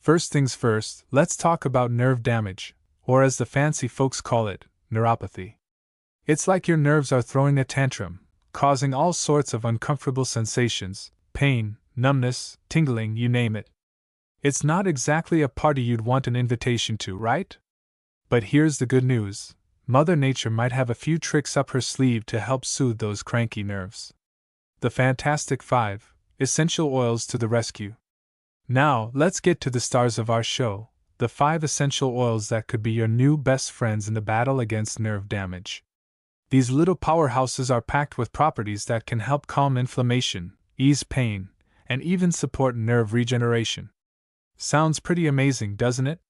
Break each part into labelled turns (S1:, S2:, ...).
S1: First things first, let's talk about nerve damage, or as the fancy folks call it, neuropathy. It's like your nerves are throwing a tantrum, causing all sorts of uncomfortable sensations, pain, numbness, tingling, you name it. It's not exactly a party you'd want an invitation to, right? But here's the good news. Mother Nature might have a few tricks up her sleeve to help soothe those cranky nerves. The Fantastic 5 Essential Oils to the rescue. Now, let's get to the stars of our show, the 5 essential oils that could be your new best friends in the battle against nerve damage. These little powerhouses are packed with properties that can help calm inflammation, ease pain, and even support nerve regeneration. Sounds pretty amazing, doesn't it?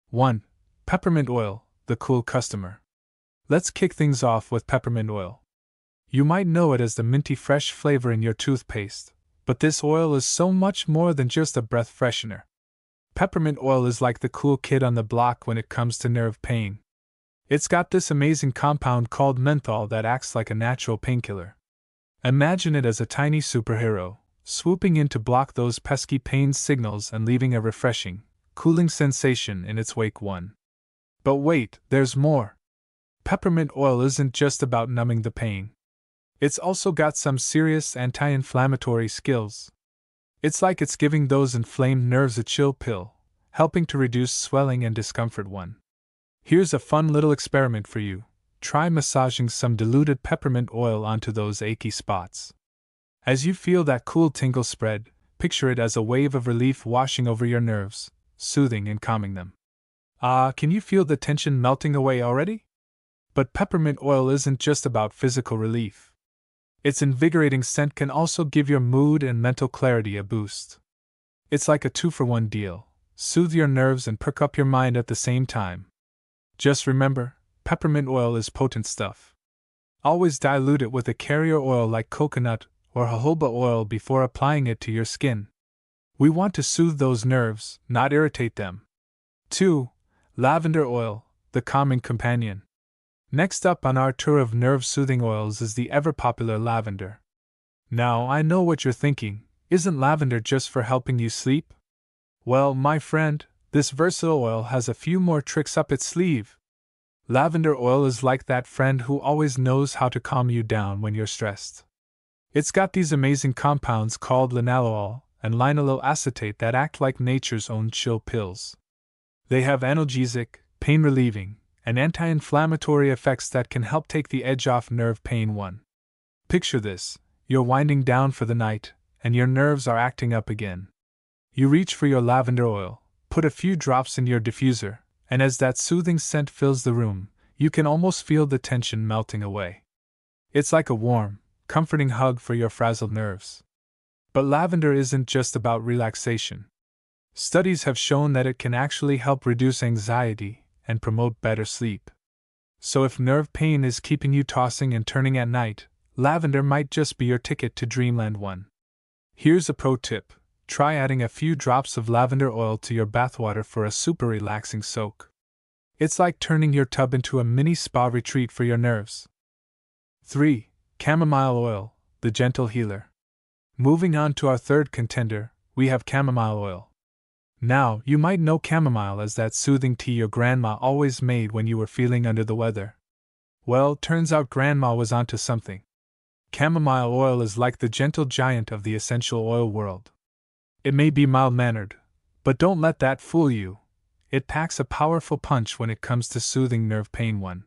S1: 1. Peppermint oil, the cool customer. Let's kick things off with peppermint oil. You might know it as the minty fresh flavor in your toothpaste, but this oil is so much more than just a breath freshener. Peppermint oil is like the cool kid on the block when it comes to nerve pain. It's got this amazing compound called menthol that acts like a natural painkiller. Imagine it as a tiny superhero, swooping in to block those pesky pain signals and leaving a refreshing, cooling sensation in its wake. 1. But wait, there's more. Peppermint oil isn't just about numbing the pain. It's also got some serious anti-inflammatory skills. It's like it's giving those inflamed nerves a chill pill, helping to reduce swelling and discomfort. 1. Here's a fun little experiment for you. Try massaging some diluted peppermint oil onto those achy spots. As you feel that cool tingle spread, picture it as a wave of relief washing over your nerves, soothing and calming them. Can you feel the tension melting away already? But peppermint oil isn't just about physical relief. Its invigorating scent can also give your mood and mental clarity a boost. It's like a 2-for-1 deal. Soothe your nerves and perk up your mind at the same time. Just remember, peppermint oil is potent stuff. Always dilute it with a carrier oil like coconut or jojoba oil before applying it to your skin. We want to soothe those nerves, not irritate them. 2. Lavender oil, the calming companion. Next up on our tour of nerve-soothing oils is the ever-popular lavender. Now, I know what you're thinking, isn't lavender just for helping you sleep? Well, my friend, this versatile oil has a few more tricks up its sleeve. Lavender oil is like that friend who always knows how to calm you down when you're stressed. It's got these amazing compounds called linalool and linalool acetate that act like nature's own chill pills. They have analgesic, pain-relieving, and anti-inflammatory effects that can help take the edge off nerve pain. 1. Picture this: you're winding down for the night, and your nerves are acting up again. You reach for your lavender oil, put a few drops in your diffuser, and as that soothing scent fills the room, you can almost feel the tension melting away. It's like a warm, comforting hug for your frazzled nerves. But lavender isn't just about relaxation. Studies have shown that it can actually help reduce anxiety and promote better sleep. So if nerve pain is keeping you tossing and turning at night, lavender might just be your ticket to dreamland. 1. Here's a pro tip: try adding a few drops of lavender oil to your bathwater for a super relaxing soak. It's like turning your tub into a mini spa retreat for your nerves. 3. Chamomile oil, the gentle healer. Moving on to our third contender, we have chamomile oil. Now, you might know chamomile as that soothing tea your grandma always made when you were feeling under the weather. Well, turns out grandma was onto something. Chamomile oil is like the gentle giant of the essential oil world. It may be mild-mannered, but don't let that fool you. It packs a powerful punch when it comes to soothing nerve pain. 1.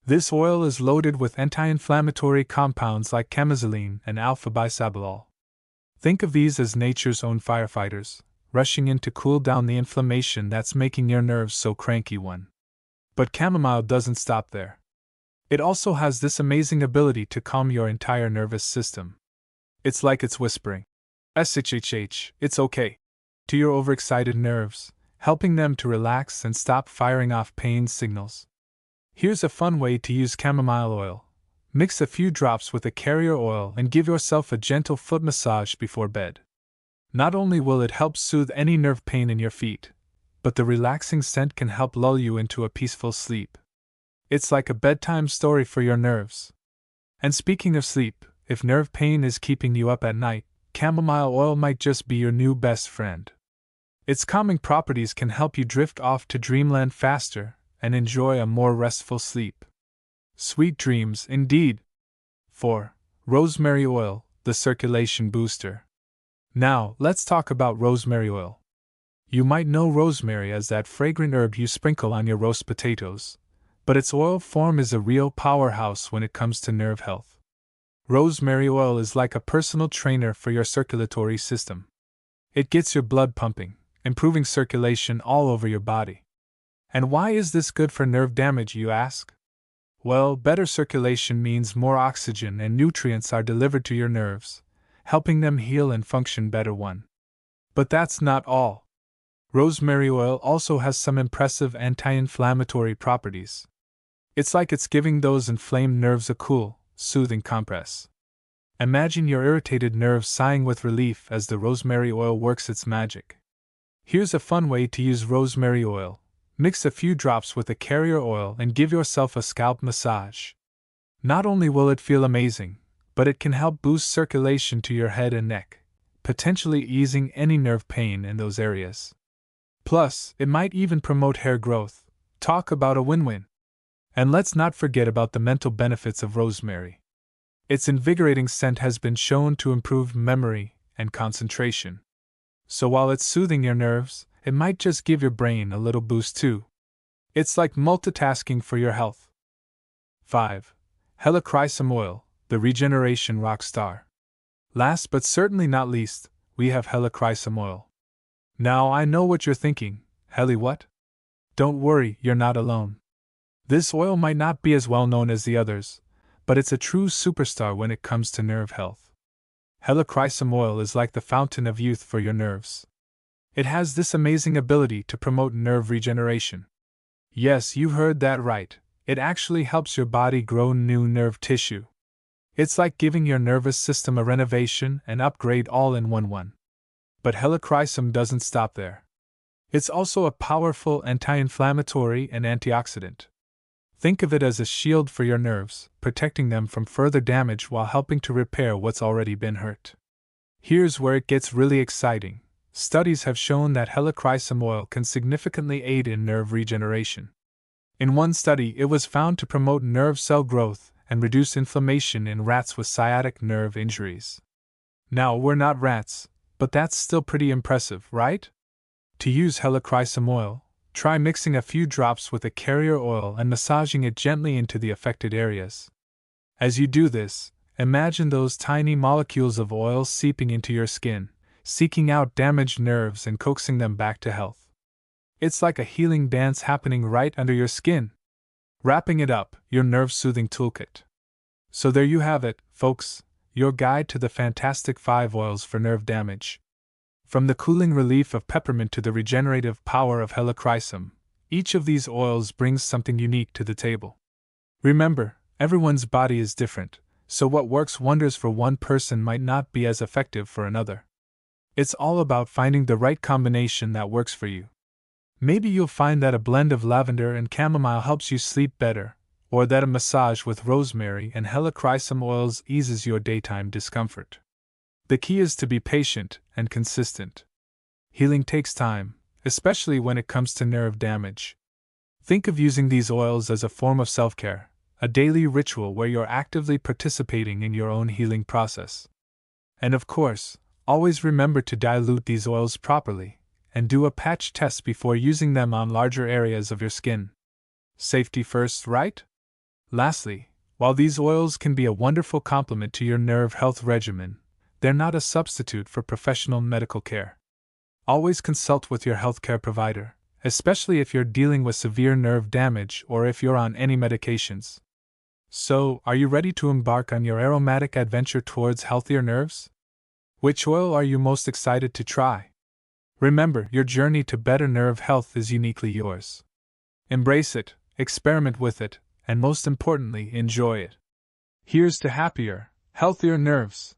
S1: This oil is loaded with anti-inflammatory compounds like camozoline and alpha-bisabolol. Think of these as nature's own firefighters, rushing in to cool down the inflammation that's making your nerves so cranky. 1. But chamomile doesn't stop there. It also has this amazing ability to calm your entire nervous system. It's like it's whispering, "SHHH, it's okay," to your overexcited nerves, helping them to relax and stop firing off pain signals. Here's a fun way to use chamomile oil. Mix a few drops with a carrier oil and give yourself a gentle foot massage before bed. Not only will it help soothe any nerve pain in your feet, but the relaxing scent can help lull you into a peaceful sleep. It's like a bedtime story for your nerves. And speaking of sleep, if nerve pain is keeping you up at night, chamomile oil might just be your new best friend. Its calming properties can help you drift off to dreamland faster and enjoy a more restful sleep. Sweet dreams, indeed. 4. Rosemary oil, the circulation booster. Now, let's talk about rosemary oil. You might know rosemary as that fragrant herb you sprinkle on your roast potatoes, but its oil form is a real powerhouse when it comes to nerve health. Rosemary oil is like a personal trainer for your circulatory system. It gets your blood pumping, improving circulation all over your body. And why is this good for nerve damage, you ask? Well, better circulation means more oxygen and nutrients are delivered to your nerves, helping them heal and function better. But that's not all. Rosemary oil also has some impressive anti-inflammatory properties. It's like it's giving those inflamed nerves a cool, soothing compress. Imagine your irritated nerves sighing with relief as the rosemary oil works its magic. Here's a fun way to use rosemary oil. Mix a few drops with a carrier oil and give yourself a scalp massage. Not only will it feel amazing, but it can help boost circulation to your head and neck, potentially easing any nerve pain in those areas. Plus, it might even promote hair growth. Talk about a win-win. And let's not forget about the mental benefits of rosemary. Its invigorating scent has been shown to improve memory and concentration. So while it's soothing your nerves, it might just give your brain a little boost too. It's like multitasking for your health. 5. Helichrysum oil, the regeneration rock star. Last but certainly not least, we have helichrysum oil. Now I know what you're thinking, Heli what? Don't worry, you're not alone. This oil might not be as well known as the others, but it's a true superstar when it comes to nerve health. Helichrysum oil is like the fountain of youth for your nerves. It has this amazing ability to promote nerve regeneration. Yes, you heard that right, it actually helps your body grow new nerve tissue. It's like giving your nervous system a renovation and upgrade all in one. But helichrysum doesn't stop there. It's also a powerful anti-inflammatory and antioxidant. Think of it as a shield for your nerves, protecting them from further damage while helping to repair what's already been hurt. Here's where it gets really exciting. Studies have shown that helichrysum oil can significantly aid in nerve regeneration. In one study, it was found to promote nerve cell growth and reduce inflammation in rats with sciatic nerve injuries. Now, we're not rats, but that's still pretty impressive, right? To use helichrysum oil, try mixing a few drops with a carrier oil and massaging it gently into the affected areas. As you do this, imagine those tiny molecules of oil seeping into your skin, seeking out damaged nerves and coaxing them back to health. It's like a healing dance happening right under your skin. Wrapping it up, your nerve-soothing toolkit. So there you have it, folks, your guide to the fantastic 5 oils for nerve damage. From the cooling relief of peppermint to the regenerative power of helichrysum, each of these oils brings something unique to the table. Remember, everyone's body is different, so what works wonders for one person might not be as effective for another. It's all about finding the right combination that works for you. Maybe you'll find that a blend of lavender and chamomile helps you sleep better, or that a massage with rosemary and helichrysum oils eases your daytime discomfort. The key is to be patient and consistent. Healing takes time, especially when it comes to nerve damage. Think of using these oils as a form of self-care, a daily ritual where you're actively participating in your own healing process. And of course, always remember to dilute these oils properly, and do a patch test before using them on larger areas of your skin. Safety first, right? Lastly, while these oils can be a wonderful complement to your nerve health regimen, they're not a substitute for professional medical care. Always consult with your healthcare provider, especially if you're dealing with severe nerve damage or if you're on any medications. So, are you ready to embark on your aromatic adventure towards healthier nerves? Which oil are you most excited to try? Remember, your journey to better nerve health is uniquely yours. Embrace it, experiment with it, and most importantly, enjoy it. Here's to happier, healthier nerves.